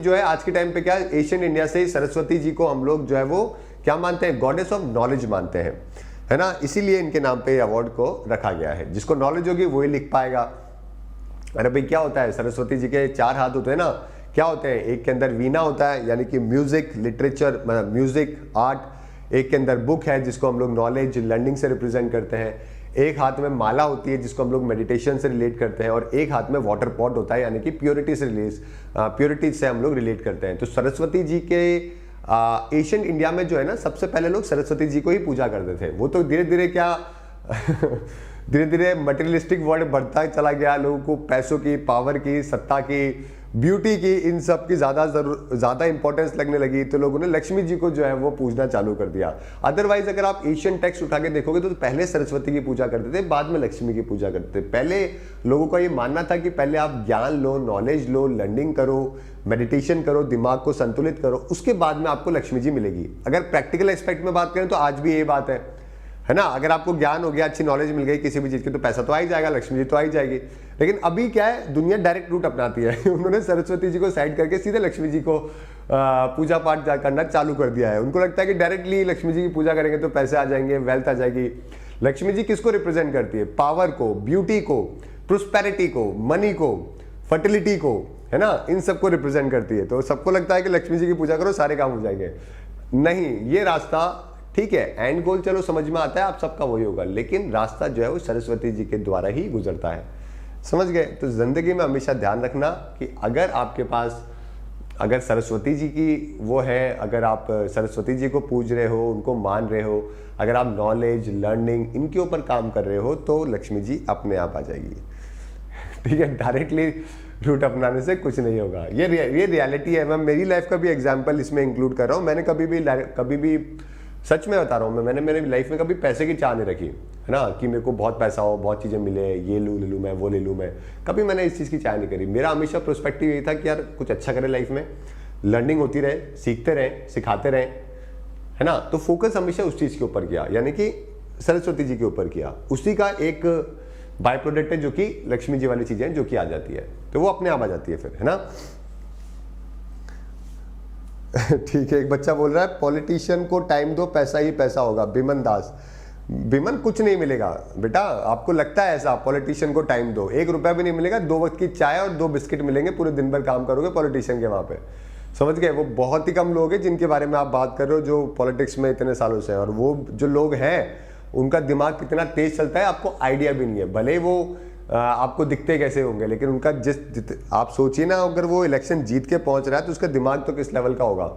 जो है आज के टाइम पे क्या एशियन इंडिया से सरस्वती जी को हम लोग जो है वो क्या मानते हैं, गॉडेस ऑफ नॉलेज मानते हैं, है ना। इसीलिए इनके नाम पे अवार्ड को रखा गया है। जिसको नॉलेज होगी वही लिख पाएगा। अरे भाई क्या होता है, सरस्वती जी के 4 हाथ होते हैं ना, क्या होते हैं, एक के अंदर वीणा होता है यानी कि म्यूजिक लिटरेचर, मतलब म्यूजिक आर्ट। एक के अंदर बुक है जिसको हम लोग नॉलेज लर्निंग से रिप्रेजेंट करते हैं। एक हाथ में माला होती है जिसको हम लोग मेडिटेशन से रिलेट करते हैं, और एक हाथ में वाटर पॉट होता है यानी कि प्योरिटी से हम लोग रिलेट करते हैं। तो सरस्वती जी के एशियन इंडिया में जो है ना, सबसे पहले लोग सरस्वती जी को ही पूजा करते थे। वो तो धीरे धीरे क्या धीरे धीरे मटेरियलिस्टिक वर्ल्ड बढ़ता चला गया, लोगों को पैसों की, पावर की, सत्ता की, ब्यूटी की, इन सब की ज़्यादा इंपॉर्टेंस लगने लगी, तो लोगों ने लक्ष्मी जी को जो है वो पूजना चालू कर दिया। अदरवाइज अगर आप एशियन टेक्स्ट उठा के देखोगे तो पहले सरस्वती की पूजा करते थे, बाद में लक्ष्मी की पूजा करते थे। पहले लोगों का ये मानना था कि पहले आप ज्ञान लो, नॉलेज लो, लर्निंग करो, मेडिटेशन करो, दिमाग को संतुलित करो, उसके बाद में आपको लक्ष्मी जी मिलेगी। अगर प्रैक्टिकल एस्पेक्ट में बात करें तो आज भी ये बात है ना। अगर आपको ज्ञान हो गया, अच्छी नॉलेज मिल गई किसी भी चीज की, तो पैसा तो आ ही जाएगा, लक्ष्मी जी तो आ ही जाएगी। लेकिन अभी क्या है, दुनिया डायरेक्ट रूट अपनाती है उन्होंने सरस्वती जी को साइड करके सीधे लक्ष्मी जी को पूजा पाठ करना चालू कर दिया है। उनको लगता है कि डायरेक्टली लक्ष्मी जी की पूजा करेंगे तो पैसे आ जाएंगे, वेल्थ आ जाएगी। लक्ष्मी जी किसको रिप्रेजेंट करती है? पावर को, ब्यूटी को, प्रोस्पेरिटी को, मनी को, फर्टिलिटी को, है ना, इन सबको रिप्रेजेंट करती है। तो सबको लगता है कि लक्ष्मी जी की पूजा करो सारे काम हो जाएंगे। नहीं, ये रास्ता ठीक है, एंड गोल चलो समझ में आता है, आप सबका वही होगा, लेकिन रास्ता जो है वो सरस्वती जी के द्वारा ही गुजरता है। समझ गए? तो जिंदगी में हमेशा ध्यान रखना कि अगर आपके पास, अगर सरस्वती जी की वो है, अगर आप सरस्वती जी को पूज रहे हो, उनको मान रहे हो, अगर आप नॉलेज लर्निंग इनके ऊपर काम कर रहे हो, तो लक्ष्मी जी अपने आप आ जाएगी। ठीक है, डायरेक्टली रूट अपनाने से कुछ नहीं होगा। ये रियलिटी है। मैं मेरी लाइफ का भी एग्जाम्पल इसमें इंक्लूड कर रहा हूँ। मैंने कभी भी सच में बता रहा हूँ, मैंने मेरी लाइफ में कभी पैसे की चाह नहीं रखी, है ना, कि मेरे को बहुत पैसा हो, बहुत चीज़ें मिले, ये ले लूँ मैं, वो ले लूँ मैं। कभी मैंने इस चीज़ की चाह नहीं करी। मेरा हमेशा प्रोस्पेक्टिव यही था कि यार कुछ अच्छा करे लाइफ में, लर्निंग होती रहे, सीखते रहे, सिखाते रहे, है ना। तो फोकस हमेशा उस चीज़ के ऊपर किया, यानी कि सरस्वती जी के ऊपर किया। उसी का एक बाय प्रोडक्ट है जो कि लक्ष्मी जी वाली चीज़ें जो कि आ जाती है, तो वो अपने आप आ जाती है फिर, है ना। ठीक है, एक बच्चा बोल रहा है पॉलिटिशियन को टाइम दो, पैसा ही पैसा होगा। बिमन दास, बिमन कुछ नहीं मिलेगा बेटा, आपको लगता है ऐसा, पॉलिटिशियन को टाइम दो, 1 रुपया भी नहीं मिलेगा, 2 वक्त की चाय और 2 बिस्किट मिलेंगे, पूरे दिन भर काम करोगे पॉलिटिशियन के वहां पे। समझ गए? वो बहुत ही कम लोग हैं जिनके बारे में आप बात कर रहे हो जो पॉलिटिक्स में इतने सालों से हैं, और वो जो लोग हैं उनका दिमाग कितना तेज चलता है आपको आइडिया भी नहीं है। भले वो आपको दिखते कैसे होंगे, लेकिन उनका आप सोचिए ना, अगर वो इलेक्शन जीत के पहुंच रहा है तो उसका दिमाग तो किस लेवल का होगा।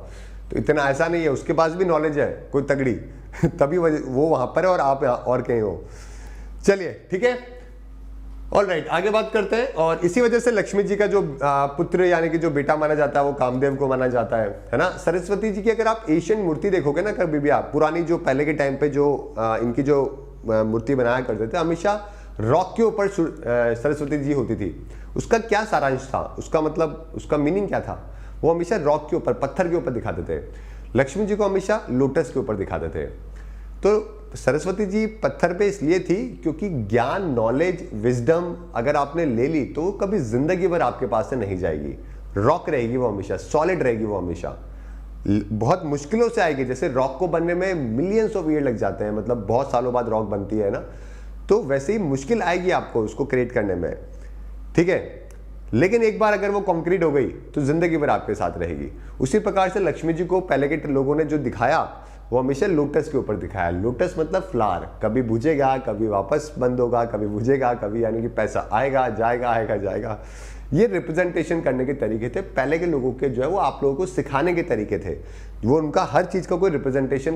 तो इतना ऐसा नहीं है, उसके पास भी नॉलेज है कोई तगड़ी तभी वो वहां पर है और आप और कहीं हो। चलिए ठीक है, ऑल राइट, आगे बात करते हैं। और इसी वजह से लक्ष्मी जी का जो पुत्र यानी कि जो बेटा माना जाता है वो कामदेव को माना जाता है ना। सरस्वती जी की अगर आप एशियन मूर्ति देखोगे ना, कभी भी आप पुरानी जो पहले के टाइम पे जो इनकी जो मूर्ति बनाया करते थे, हमेशा रॉक के ऊपर सरस्वती जी होती थी। उसका क्या सारांश था, उसका मतलब उसका मीनिंग क्या था? वो हमेशा रॉक के ऊपर, पत्थर के ऊपर दिखाते थे। लक्ष्मी जी को हमेशा लोटस के ऊपर दिखाते थे। तो सरस्वती जी पत्थर पे इसलिए थी क्योंकि ज्ञान, नॉलेज, विजडम अगर आपने ले ली तो कभी जिंदगी भर आपके पास से नहीं जाएगी। रॉक रहेगी वो हमेशा, सॉलिड रहेगी वो हमेशा, बहुत मुश्किलों से आएगी। जैसे रॉक को बनने में मिलियंस ऑफ ईयर लग जाते हैं, मतलब बहुत सालों बाद रॉक बनती है ना, तो वैसे ही मुश्किल आएगी आपको उसको क्रिएट करने में, ठीक है। लेकिन एक बार अगर वो कंक्रीट हो गई तो जिंदगी भर आपके साथ रहेगी। उसी प्रकार से लक्ष्मी जी को पहले के लोगों ने जो दिखाया वो हमेशा लोटस के ऊपर दिखाया। लोटस मतलब फ्लावर, कभी बुझेगा, कभी वापस बंद होगा, कभी बुझेगा, कभी यानी कि पैसा आएगा जाएगा, आएगा जाएगा। ये रिप्रेजेंटेशन करने के तरीके थे पहले के लोगों के, जो है वो आप लोगों को सिखाने के तरीके थे। वो उनका हर चीज का कोई रिप्रेजेंटेशन